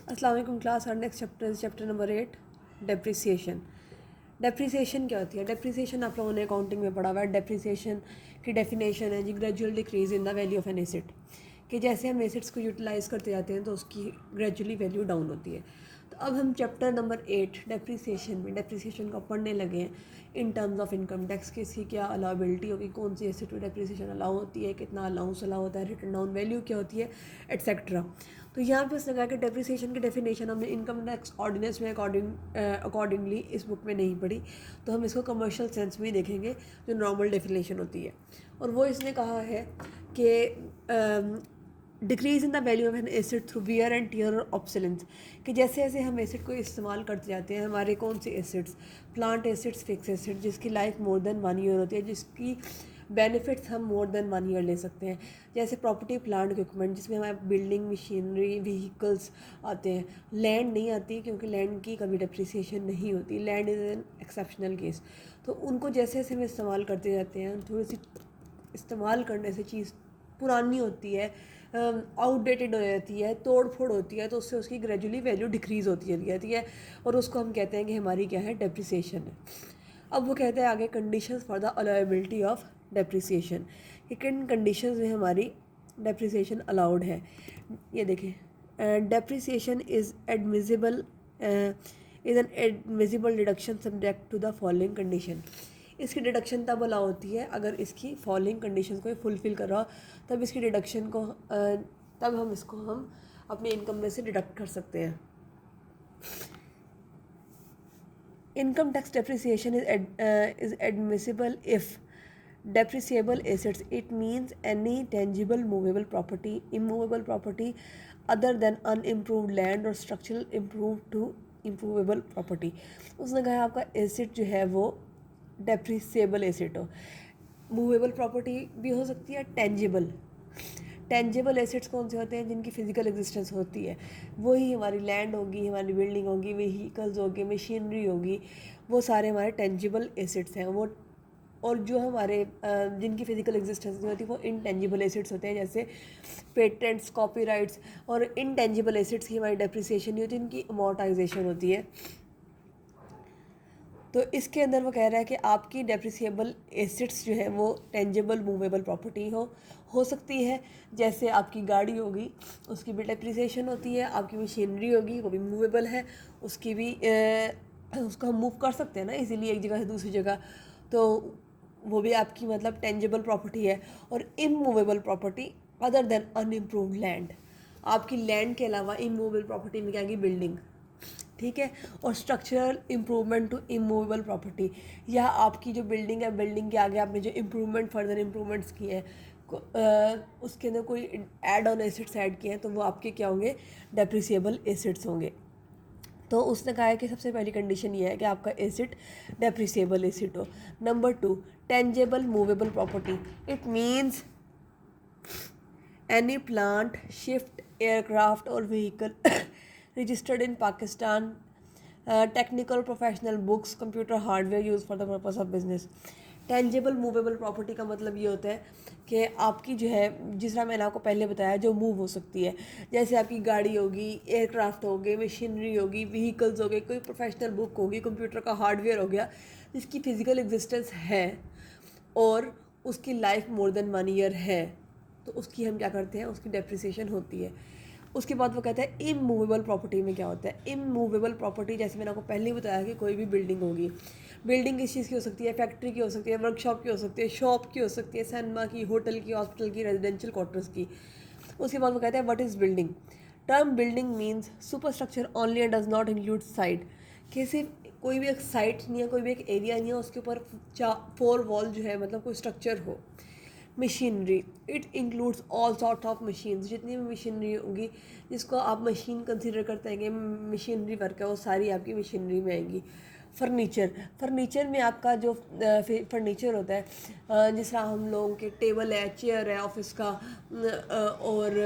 अस्सलाम वालेकुम class. our next chapter is chapter number 8, depreciation. Depreciation क्या होती है? डेप्रिसिएशन आप लोगों ने अकाउंटिंग में पढ़ा हुआ है। डेप्रिसिएशन की डेफिनेशन है जी gradual decrease in the value of an asset, कि जैसे हम एसेट्स को यूटिलाइज करते जाते हैं तो उसकी ग्रेजुअली वैल्यू डाउन होती है। तो अब हम चैप्टर नंबर 8 डेप्रिसिएशन में डेप्रिसिएशन को पढ़ने लगे हैं in terms of income tax की इसकी क्या अलाउबिलिटी होगी, कौन सी एसेट में डेप्रिसिएशन अलाउ होती है, कितना अलाउंस अलाउ होता है, रिटर्न डाउन वैल्यू क्या होती है, एट्सेट्रा। तो यहाँ पे उसने कहा कि डेप्रिसिएशन की डेफिनेशन हमने इनकम टैक्स ऑर्डिनेंस में अकॉर्डिंगली इस बुक में नहीं पढ़ी, तो हम इसको कमर्शियल सेंस में ही देखेंगे जो नॉर्मल डेफिनेशन होती है। और वो इसने कहा है कि decrease in the value of an asset through wear and tear और ऑब्सोलेंस, कि जैसे जैसे हम एसेट को इस्तेमाल करते जाते हैं, हमारे कौन से assets, plant assets, fix asset जिसकी लाइफ मोर देन 1 ईयर होती है, जिसकी बेनिफिट्स हम मोर देन 1 ईयर ले सकते हैं, जैसे प्रॉपर्टी, प्लांट, इक्विपमेंट जिसमें हमारे बिल्डिंग, मशीनरी, व्हीकल्स आते हैं। लैंड नहीं आती क्योंकि लैंड की कभी डेप्रिसिएशन नहीं होती, land is an exceptional case. तो उनको जैसे जैसे हम इस्तेमाल करते जाते हैं, थोड़ी सी इस्तेमाल करने से चीज़ पुरानी होती है, आउटडेटेड हो जाती है, तोड़ फोड़ होती है, तो उससे उसकी ग्रेजुअली वैल्यू डिक्रीज़ होती चली जाती है और उसको हम कहते हैं कि हमारी क्या है, डेप्रिसिएशन है। अब वो कहते हैं आगे conditions for the allowability of depreciation, कि किन कंडीशंस में हमारी डेप्रिसिएशन अलाउड है। ये देखें, depreciation is admissible is an admissible deduction subject to the following condition. इसकी डिडक्शन तब अलाउ होती है अगर इसकी फॉलोइंग कंडीशन को फुलफिल कर रहा हो, तब इसकी डिडक्शन को तब हम इसको हम अपनी इनकम में से डिडक्ट कर सकते हैं। Income tax depreciation is admissible if depreciable assets, it means any tangible movable property, immovable property other than unimproved land or structural improved to improvable property। उसने कहा आपका एसेट जो है वो डेप्रिसिएबल एसेट हो, मूवेबल प्रॉपर्टी भी हो सकती है, टेंजिबल। टेंजिबल एसेट्स कौन से होते हैं? जिनकी फिजिकल एग्जिस्टेंस होती है, वही हमारी लैंड होगी, हमारी बिल्डिंग होगी, व्हीकल्स होगी, मशीनरी होगी, वो सारे हमारे टेंजिबल एसेट्स हैं वो। और जो हमारे जिनकी फिजिकल एग्जिस्टेंस नहीं होती वो इनटेंजिबल एसेट्स होते हैं, जैसे पेटेंट्स, कॉपीराइट्स। और इनटेंजिबल एसेट्स की हमारी डेप्रिसिएशन नहीं होती, इनकी अमोर्टाइजेशन होती है। तो इसके अंदर वो कह रहा है कि आपकी डेप्रिसिएबल एसेट्स जो है वो टेंजिबल मूवेबल प्रॉपर्टी हो सकती है, जैसे आपकी गाड़ी होगी उसकी भी डेप्रिसिएशन होती है, आपकी मशीनरी होगी वो भी मूवेबल है, उसकी भी उसको हम मूव कर सकते हैं ना इजीली एक जगह से दूसरी जगह, तो वो भी आपकी मतलब टेंजिबल प्रॉपर्टी है। और immovable property other than unimproved land, आपकी लैंड के अलावा इमूवेबल प्रॉपर्टी में क्या आएगी, बिल्डिंग, ठीक है। और structural improvement to immovable property, या आपकी जो बिल्डिंग है, बिल्डिंग के आगे आपने जो इम्प्रूवमेंट, फर्दर इम्प्रूवमेंट्स किए हैं, उसके अंदर कोई एड ऑन एसेट्स ऐड किए हैं, तो वो आपके क्या होंगे, डेप्रिसिएबल एसेट्स होंगे। तो उसने कहा है कि सबसे पहली कंडीशन ये है कि आपका एसेट डेप्रिसिएबल एसेट हो। Number 2, tangible movable property, it means any plant, shift, aircraft और vehicle registered in Pakistan, technical professional books, computer hardware used for the purpose of business। Tangible movable property का मतलब ये होता है कि आपकी जो है, जिस तरह मैंने आपको पहले बताया, जो मूव हो सकती है, जैसे आपकी गाड़ी होगी, एयरक्राफ्ट होगी, मशीनरी होगी, व्हीकल्स हो गए, कोई प्रोफेशनल बुक होगी, कंप्यूटर का हार्डवेयर हो गया, जिसकी फ़िज़िकल एग्जिस्टेंस है और उसकी लाइफ मोर देन 1 ईयर है, तो उसकी हम क्या करते हैं, उसकी डेप्रिसिएशन होती है। उसके बाद वो कहता है इमूवेबल प्रॉपर्टी में क्या होता है। इमूवेबल प्रॉपर्टी, जैसे मैंने आपको पहले ही बताया कि कोई भी बिल्डिंग होगी, बिल्डिंग किस चीज़ की हो सकती है, फैक्ट्री की हो सकती है, वर्कशॉप की हो सकती है, शॉप की हो सकती है, सिनेमा की, होटल की, हॉस्पिटल की, रेजिडेंशियल क्वार्टर्स की। उसके बाद वो कहता है what is building. Term building means super structure only and does not include side, कि सिर्फ कोई भी एक साइट नहीं है, कोई भी एक एरिया नहीं है, उसके ऊपर 4 वॉल जो है, मतलब कोई स्ट्रक्चर हो। Machinery, it includes all sort of machines, जितनी भी मशीनरी होगी जिसको आप मशीन कंसीडर करते हैं कि मशीनरी वर्क है, वो सारी आपकी मशीनरी में आएंगी। फर्नीचर, फर्नीचर में आपका जो फर्नीचर होता है, जिस तरह हम लोगों के टेबल है, चेयर है ऑफिस का, और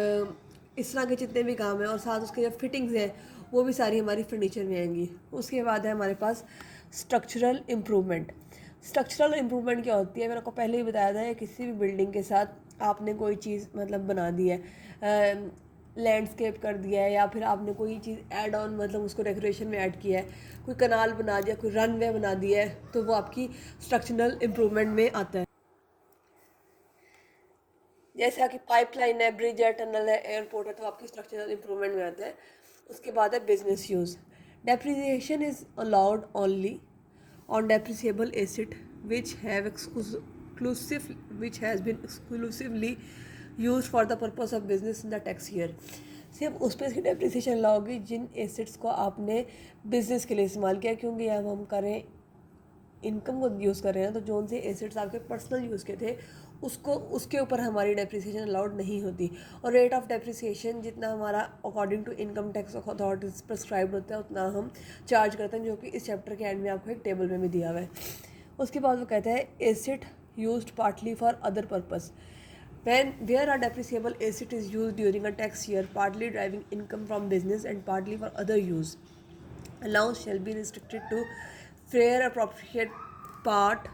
इस तरह के जितने भी काम हैं, और साथ उसके जो फिटिंग्स हैं वो भी सारी हमारी फर्नीचर में आएंगी। उसके बाद है हमारे पास स्ट्रक्चरल इम्प्रूवमेंट। स्ट्रक्चरल इम्प्रूवमेंट क्या होती है, मैंने आपको पहले ही बताया था, किसी भी बिल्डिंग के साथ आपने कोई चीज़ मतलब बना दी है, लैंडस्केप कर दिया है, या फिर आपने कोई चीज़ ऐड ऑन मतलब उसको डेकोरेशन में ऐड किया है, कोई कनाल बना दिया, कोई रनवे बना दिया है, तो वो आपकी स्ट्रक्चरल इम्प्रूवमेंट में आता है। जैसा कि पाइपलाइन है, ब्रिज है, टनल है, एयरपोर्ट है, तो आपकी स्ट्रक्चरल इंप्रूवमेंट में आता है। उसके बाद है business use. Depreciation is allowed only on depreciable asset which have exclusive which has been exclusively use for the purpose of business in the tax year. सिर्फ उस पर इसकी डेप्रिसिएशन अलाउ होगी जिन एसेट्स को आपने बिजनेस के लिए इस्तेमाल किया, क्योंकि अब हम करें इनकम को यूज़ कर रहे हैं, तो जो से एसेट्स आपके पर्सनल यूज़ के थे उसको उसके ऊपर हमारी डेप्रिसिएशन अलाउड नहीं होती। और रेट ऑफ डेप्रिसिएशन जितना हमारा according to income tax authorities prescribed होता है उतना हम चार्ज करते हैं, जो कि इस चैप्टर के एंड में आपको एक टेबल में भी दिया हुआ है। उसके बाद वो कहता है asset used partly for other purpose. When where a depreciable asset is used during a tax year, partly driving income from business and partly for other use, allowance shall be restricted to fair appropriate part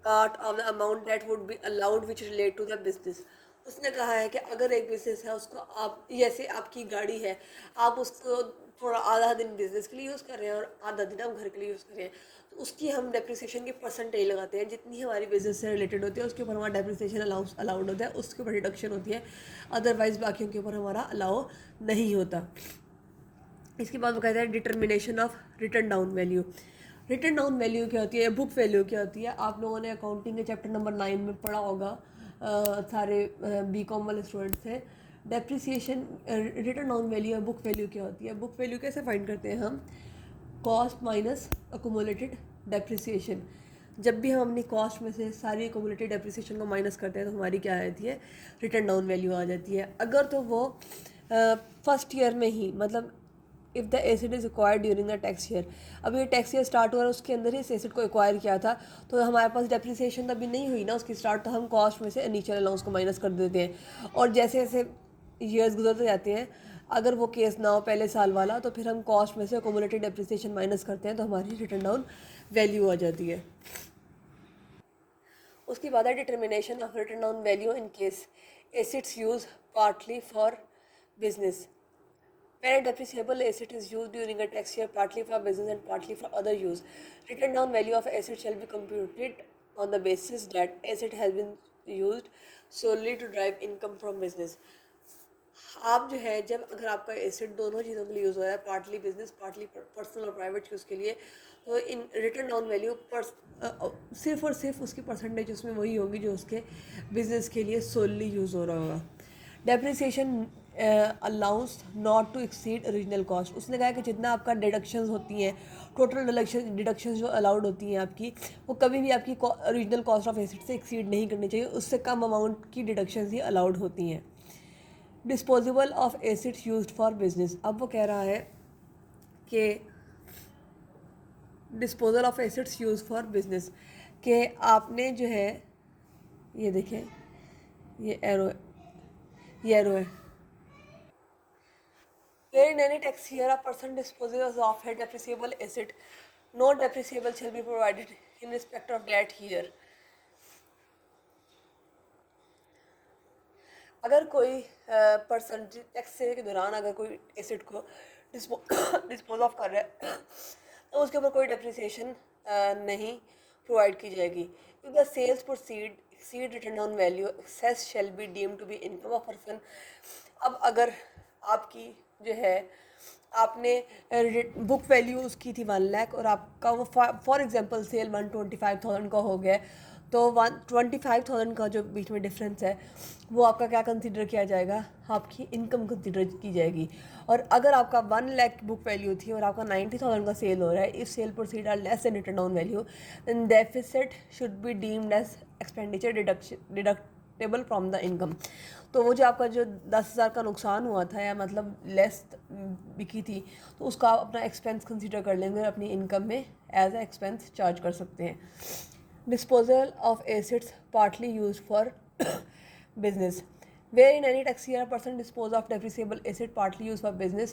of the amount that would be allowed which relate to the business। उसने कहा है कि अगर एक business है उसको आप, जैसे आपकी गाड़ी है, आप उसको थोड़ा आधा दिन बिजनेस के लिए यूज़ कर रहे हैं और आधा दिन हम घर के लिए यूज़ कर रहे हैं, तो उसकी हम डेप्रिसिएशन की परसेंटेज लगाते हैं। जितनी हमारी बिजनेस से रिलेटेड होती है उसके ऊपर हमारा डेप्रिसिएशन अलाउड होता है, उसके ऊपर डिडक्शन होती है, अदरवाइज बाकियों के ऊपर हमारा अलाउ नहीं होता। इसके बाद वो कहता है determination of return down value. Return down value क्या होती है, बुक वैल्यू क्या होती है, आप लोगों ने अकाउंटिंग के चैप्टर नंबर 9 में पढ़ा होगा, सारे बीकॉम वाले स्टूडेंट्स हैं। डेप्रिसिएशन रिटर्न डाउन वैल्यू और बुक वैल्यू क्या होती है। बुक वैल्यू कैसे फाइंड करते हैं हम, कॉस्ट माइनस अकोमोलेटेड डेप्रिसिएशन। जब भी हम अपनी कॉस्ट में से सारी अकोमोलेटेड डेप्रिसिएशन को माइनस करते हैं तो हमारी क्या आ जाती है, रिटर्न डाउन वैल्यू आ जाती है। अगर तो वो फर्स्ट ईयर में ही, मतलब if the asset is acquired during the tax year, अभी ये टैक्स ईयर स्टार्ट हुआ और उसके अंदर ही इस एसेट को एक्वायर किया था, तो हमारे पास डेप्रिसिएशन अभी नहीं हुई ना उसकी स्टार्ट, तो हम कॉस्ट में से इनिशियल अलाउंस को माइनस कर देते हैं। और जैसे जैसे ईयर्स गुजरते जाते हैं, अगर वो केस ना हो पहले साल वाला, तो फिर हम कॉस्ट में से अकोमोलेटेड डेप्रिसिएशन माइनस करते हैं, तो हमारी रिटर्न डाउन वैल्यू आ जाती है। उसके बाद है determination of return down value in case assets use partly for business. When a depreciable asset is used during a tax year partly for business and partly for other use, written down value of asset shall be computed on the basis that asset has been used solely to drive income from business। आप जो है, जब अगर आपका asset दोनों चीज़ों के लिए यूज़ हो रहा है, पार्टली बिजनेस पार्टली पर्सनल और प्राइवेट यूज़ के लिए, तो इन रिटर्न डाउन वैल्यू सिर्फ और सिर्फ उसकी परसेंटेज उसमें वही होगी जो उसके बिजनेस के लिए सोलली यूज़ हो रहा होगा। Depreciation allowance not to exceed original cost. उसने कहा कि जितना आपका डिडक्शंस होती हैं, टोटल डिडक्शंस जो अलाउड होती हैं आपकी, वो कभी भी आपकी ओरिजिनल कॉस्ट ऑफ एसेट से एक्सीड नहीं करनी चाहिए, उससे कम अमाउंट की डिडक्शंस ही अलाउड होती हैं। Disposable of assets used for business. अब वो कह रहा है कि disposal of assets use for business, कि आपने जो है, ये देखें, ये एरो है, where in any tax year a person disposes of a depreciable asset, no depreciable shall be provided in respect of that year। अगर कोई पर्सन टैक्स के दौरान अगर कोई एसेट को डिस्पोज ऑफ कर रहा है, तो उसके ऊपर कोई डेप्रिसिएशन नहीं प्रोवाइड की जाएगी। If the sales proceed exceed return on value, excess shall be deemed to be income of person. अब अगर आपकी जो है, आपने बुक वैल्यू उसकी थी 1 लाख और आपका वो फॉर एग्जांपल सेल 125,000 का हो गया, तो 125,000 का जो बीच में डिफरेंस है वो आपका क्या कंसिडर किया जाएगा, आपकी इनकम कंसिडर की जाएगी। और अगर आपका 1 लाख बुक वैल्यू थी और आपका 90,000 का सेल हो रहा है, if sale proceed are less than written down value, then deficit should be deemed as expenditure deductible from the income. तो वो जो आपका जो 10,000 का नुकसान हुआ था, या मतलब लेस बिकी थी, तो उसका आप अपना एक्सपेंस कंसीडर कर लेंगे और अपनी इनकम में एज ए एक्सपेंस चार्ज कर सकते हैं। Disposal of assets partly use for business. Where in any tax year a person dispose of depreciable asset partly used for business,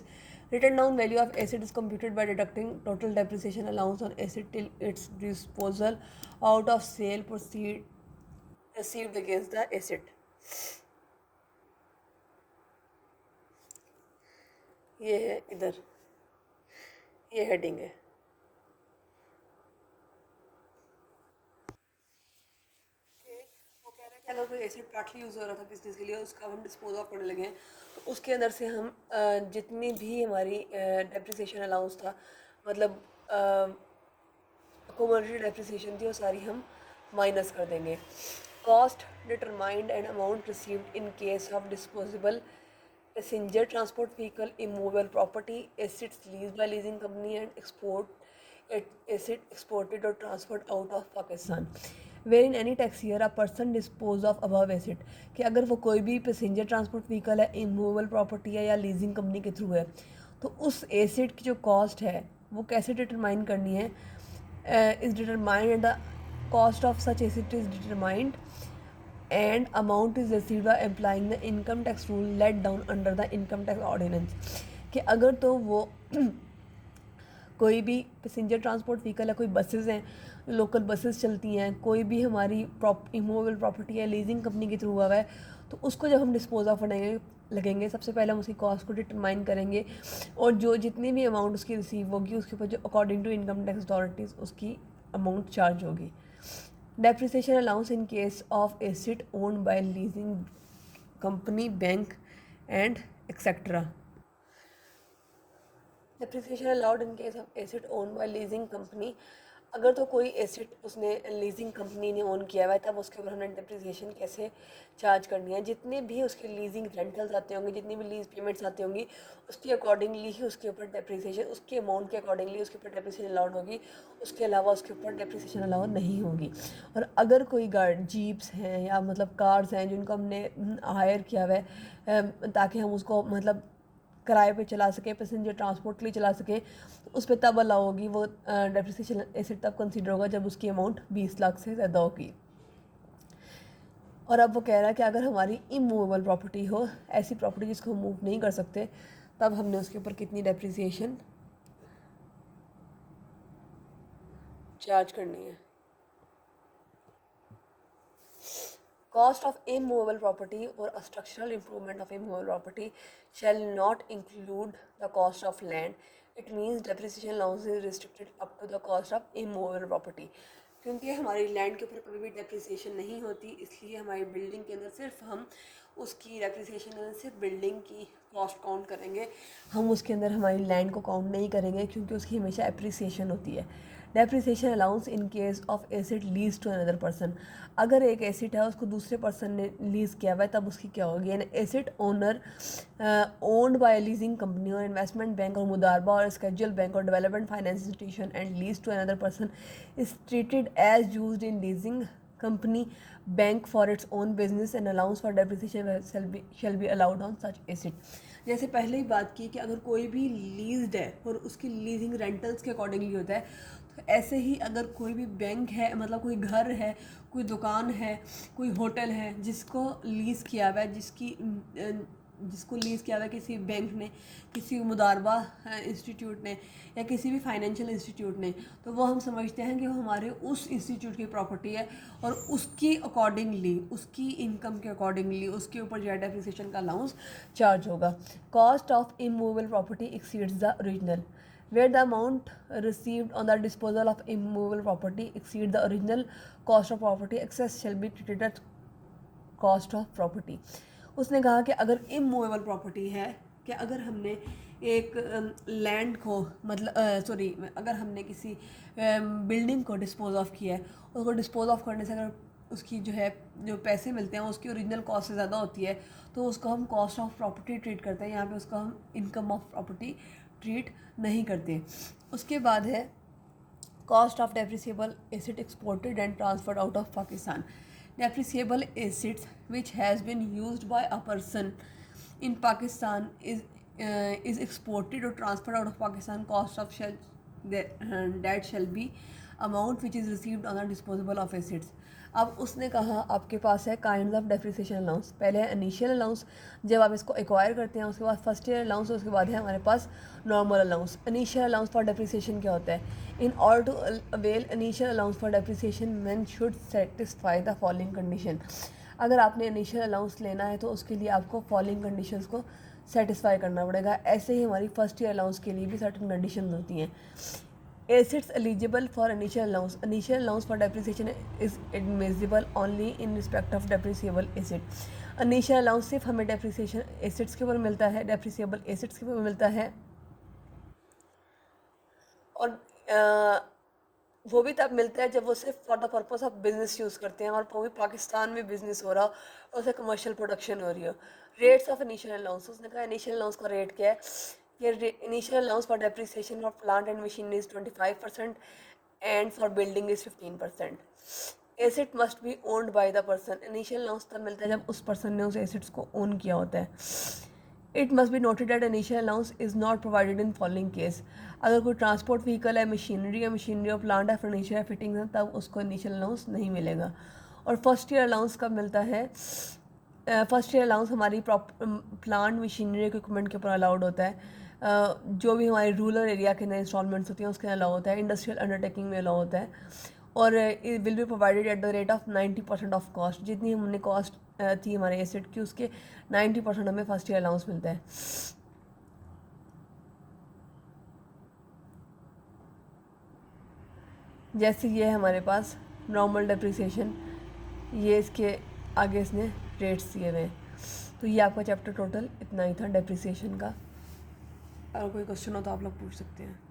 written down value of asset is computed by deducting total depreciation allowance on asset till its disposal out of sale proceed received against the asset। ये है इधर, ये heading है। वो कह रहा है कि अगर कोई एसिड पार्टली यूज़ हो रहा था बिजनेस के लिए, उसका हम डिस्पोज ऑफ करने लगे हैं, तो उसके अंदर से हम जितनी भी हमारी डेप्रिसिएशन अलाउंस था, मतलब कमर्शियल डेप्रिसिएशन थी, वो सारी हम माइनस कर देंगे। Cost determined and amount received in case of disposable passenger transport vehicle, immovable property, assets lease by leasing company and export asset exported or transferred out of Pakistan. Where in any tax year a person dispose of above asset, कि अगर वो कोई भी passenger transport vehicle है, immovable property है या leasing company के through है, तो उस एसिड की जो कॉस्ट है वो कैसे डिटरमाइन करनी है? Is determined and the cost of such asset is determined and amount is received by applying the income tax rule laid down under the income tax ordinance। कि अगर तो वो कोई भी पैसेंजर ट्रांसपोर्ट व्हीकल है, कोई बसेस हैं, local buses चलती हैं, कोई भी हमारी इमूवेबल प्रॉपर्टी है लीजिंग कंपनी के थ्रू हुआ है, तो उसको जब हम डिस्पोज ऑफ करने लगेंगे, सबसे पहले हम उसकी कॉस्ट को डिटरमाइन करेंगे, और जो जितनी भी अमाउंट उसकी रिसीव होगी उसके ऊपर जो according to income tax authorities उसकी अमाउंट चार्ज होगी। Depreciation allowance in case of asset owned by leasing company, bank and etcetera. Depreciation allowed in case of asset own by leasing company, अगर तो कोई acid उसने leasing company ने own किया हुआ है, तब उसके ऊपर हमने डेप्रिसिएशन कैसे चार्ज करनी है। जितने भी उसके लीजिंग रेंटल्स आते होंगे, जितनी भी लीज पेमेंट्स आती होंगी, उसके अकॉर्डिंगली ही उसके ऊपर डेप्रिसिएशन, उसके अमाउंट के अकॉर्डिंगली उसके ऊपर डेप्रिसिएशन अलाउड होगी, उसके अलावा उसके ऊपर डेप्रिसिएशन अलाउड नहीं होगी। और अगर कोई गाड़ी जीप्स हैं या मतलब कार्स हैं जिनको हमने हायर किया हुआ है ताकि हम उसको मतलब किराए पे चला सके, पैसेंजर ट्रांसपोर्ट के लिए चला सके, तो उस पर तब अलाउ होगी, वो डेप्रिसिएशन एसिड तब कंसीडर होगा जब उसकी अमाउंट 20 लाख से ज़्यादा होगी। और अब वो कह रहा है कि अगर हमारी इमूवेबल प्रॉपर्टी हो, ऐसी प्रॉपर्टी जिसको हम मूव नहीं कर सकते, तब हमने उसके ऊपर कितनी डेप्रिसिएशन चार्ज करनी है। Cost of immovable property or a structural improvement of immovable property shall not include the cost of land. It means depreciation allowance is restricted up to the cost of immovable property। क्योंकि हमारी land के ऊपर कभी भी depreciation नहीं होती, इसलिए हमारी बिल्डिंग के अंदर सिर्फ हम उसकी डेप्रिसिएशन के अंदर सिर्फ बिल्डिंग की कॉस्ट काउंट करेंगे, हम उसके अंदर हमारी लैंड को काउंट नहीं करेंगे, क्योंकि उसकी हमेशा एप्रिसिएशन होती है। Depreciation allowance in case of asset lease to another person, अगर एक एसिड है उसको दूसरे पर्सन ने लीज किया हुआ है, तब उसकी क्या होगी? An asset owner owned by leasing company और इन्वेस्टमेंट बैंक और मुदारबा और स्केड्यूल बैंक और development finance institution and lease to another person is treated as used in leasing company bank for its own business and allowance for depreciation shall be allowed on such asset. जैसे पहले ही बात की कि अगर कोई भी leased है और उसकी लीजिंग रेंटल्स के अकॉर्डिंगली होता है, तो ऐसे ही अगर कोई भी बैंक है, मतलब कोई घर है, कोई दुकान है, कोई होटल है जिसको लीज़ किया हुआ है, जिसको लीज़ किया हुआ है किसी बैंक ने, किसी मुदारबा इंस्टीट्यूट ने या किसी भी फाइनेंशियल इंस्टीट्यूट ने, तो वो हम समझते हैं कि वो हमारे उस इंस्टीट्यूट की प्रॉपर्टी है और उसकी अकॉर्डिंगली, उसकी इनकम के अकॉर्डिंगली उसके ऊपर जो है डेप्रिसिएशन का अलाउंस चार्ज होगा। Cost of immovable property exceeds the original, where the amount received on the disposal of immovable property exceed the original cost of property, excess shall be treated as cost of property। उसने कहा कि अगर immovable property है, कि अगर हमने एक land को मतलब अगर हमने किसी बिल्डिंग को डिस्पोज ऑफ किया है, उसको डिस्पोज ऑफ करने से अगर उसकी जो पैसे मिलते हैं उसकी ओरिजिनल कॉस्ट से ज़्यादा होती है, तो उसको हम कॉस्ट ऑफ प्रॉपर्टी ट्रीट करते हैं, यहाँ पे उसको हम इनकम ऑफ प्रॉपर्टी ट्रीट नहीं करते। उसके बाद है cost of depreciable asset exported and transferred out of Pakistan. Depreciable assets which has been used by a person in Pakistan is exported or transferred out of Pakistan, cost of that shall be amount which is received on the disposal of assets। अब उसने कहा आपके पास है kind of depreciation allowance, पहले है initial allowance, जब आप इसको एक्वायर करते हैं, उसके बाद फर्स्ट ईयर अलाउंस, उसके बाद है हमारे पास normal allowance. Initial allowance for depreciation क्या होता है? In order to avail initial allowance for depreciation man should satisfy the following condition. अगर आपने इनिशियल अलाउंस लेना है तो उसके लिए आपको फॉलोइंग कंडीशंस को सेटिस्फाई करना पड़ेगा। ऐसे ही हमारी फर्स्ट ईयर अलाउंस के लिए भी सर्टेन कंडीशन होती हैं। Assets eligible for initial allowance for depreciation is admissible only in respect of depreciable asset. Initial allowance सिर्फ हमें डेप्रिसिएशन एसेट्स के ऊपर मिलता है, डेप्रिसिएबल एसेट्स के ऊपर मिलता है, और वो भी तब मिलता है जब वो सिर्फ for the purpose of business use करते हैं, और वो भी पाकिस्तान में बिजनेस हो रहा हो और उसे कमर्शियल प्रोडक्शन हो रही हो। रेट्स ऑफ इनिशियल अलाउंस, उसने कहा इनिशियल अलाउंस का रेट क्या है। ये initial allowance for depreciation for plant and machinery is 25% and for building is 15%। Asset must be owned by the person. Initial allowance तब मिलता है जब उस पर्सन ने उस एसेट्स को ओन किया होता है। It must be noted that initial allowance is not provided in following case. अगर कोई ट्रांसपोर्ट व्हीकल है, मशीनरी और प्लांट है, फर्नीचर है, फिटिंग है, तब उसको इनिशियल अलाउंस नहीं मिलेगा। और फर्स्ट ईयर अलाउंस कब मिलता है? फर्स्ट ईयर अलाउंस हमारी प्लांट मशीनरी इक्विपमेंट के ऊपर अलाउड होता है। जो भी हमारे रूरल एरिया के अंदर इंस्टॉलमेंट्स होती हैं उसके अलाउ होता है, इंडस्ट्रियल अंडरटेकिंग में अलाउ होता है, और it will be provided at the rate of 90% of cost. जितनी हमने कॉस्ट थी हमारे एसेट की, उसके 90% हमें फर्स्ट ईयर अलाउंस मिलता है। जैसे ये है हमारे पास नॉर्मल डेप्रिसिएशन, ये इसके आगे इसने रेट्स दिए हुए हैं। तो ये आपका चैप्टर टोटल इतना ही था डेप्रिसिएशन का। अगर कोई क्वेश्चन हो तो आप लोग पूछ सकते हैं।